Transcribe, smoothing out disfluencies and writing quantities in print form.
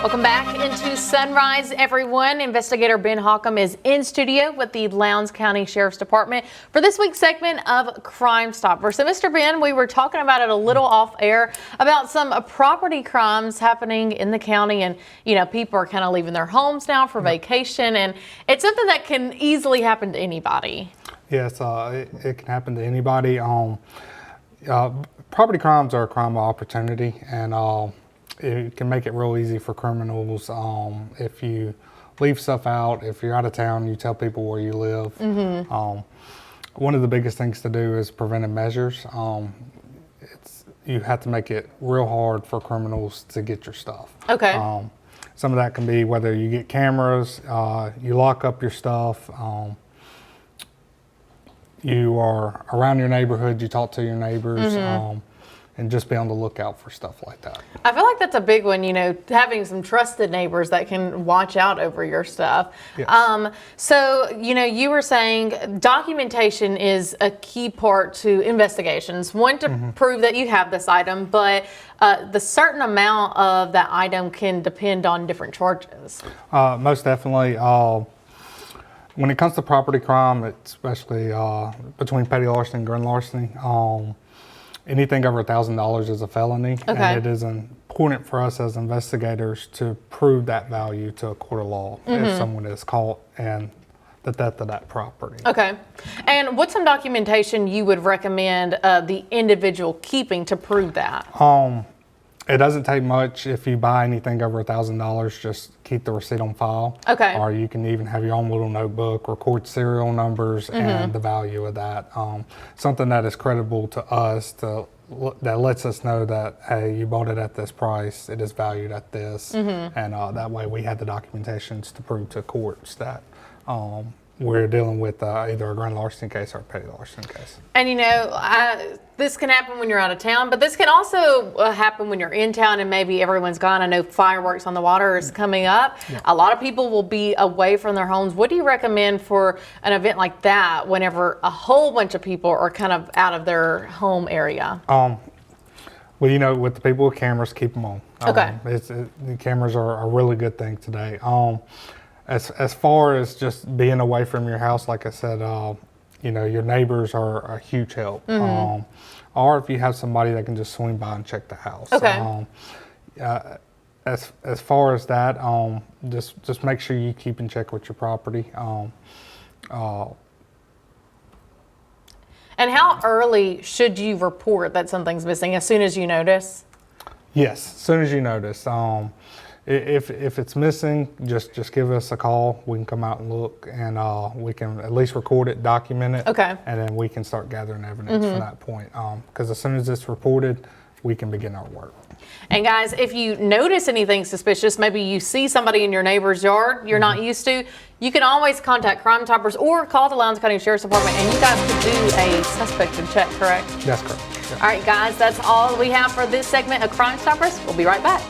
Welcome back into Sunrise, everyone. Investigator Ben Holcombe is in studio with the Lowndes County Sheriff's Department for this week's segment of Crime Stopper. So, Mr. Ben, we were talking about it a little off air about some property crimes happening in the county, and people are kind of leaving their homes now for vacation, and it's something that can easily happen to anybody. Yes, it can happen to anybody. Property crimes are a crime of opportunity, and it can make it real easy for criminals. If you leave stuff out, if you're out of town, you tell people where you live. One of the biggest things to do is preventive measures. You have to make it real hard for criminals to get your stuff. Okay. Some of that can be whether you get cameras, you lock up your stuff, you are around your neighborhood, you talk to your neighbors, and just be on the lookout for stuff like that. I feel like that's a big one, having some trusted neighbors that can watch out over your stuff. Yes. So, you were saying documentation is a key part to investigations. One, to prove that you have this item, but the certain amount of that item can depend on different charges. Most definitely. When it comes to property crime, especially between petty larceny and grand larceny, anything over $1,000 is a felony, and it is important for us as investigators to prove that value to a court of law if someone is caught and the theft of that property. Okay. And what's some documentation you would recommend the individual keeping to prove that? It doesn't take much. If you buy anything over $1,000, just keep the receipt on file. Okay. Or you can even have your own little notebook, record serial numbers and the value of that. Something that is credible to us, that lets us know that, hey, you bought it at this price, it is valued at this, and that way we have the documentations to prove to courts that we're dealing with either a grand larceny case or a petty larceny case. And this can happen when you're out of town, but this can also happen when you're in town and maybe everyone's gone. I know fireworks on the water is coming up. Yeah. A lot of people will be away from their homes. What do you recommend for an event like that whenever a whole bunch of people are kind of out of their home area? Well, with the people with cameras, keep them on. Okay. The cameras are a really good thing today. As far as just being away from your house, like I said, your neighbors are a huge help. Or if you have somebody that can just swing by and check the house. Okay. As far as that, just make sure you keep in check with your property. And how early should you report that something's missing? As soon as you notice? Yes, as soon as you notice. If it's missing, just give us a call. We can come out and look, and we can at least record it, document it, okay, and then we can start gathering evidence from that point. Because as soon as it's reported, we can begin our work. And guys, if you notice anything suspicious, maybe you see somebody in your neighbor's yard you're not used to, you can always contact Crime Stoppers or call the Lowndes County Sheriff's Department, and you guys could do a suspected check, correct? That's correct. All right, guys, that's all we have for this segment of Crime Stoppers. We'll be right back.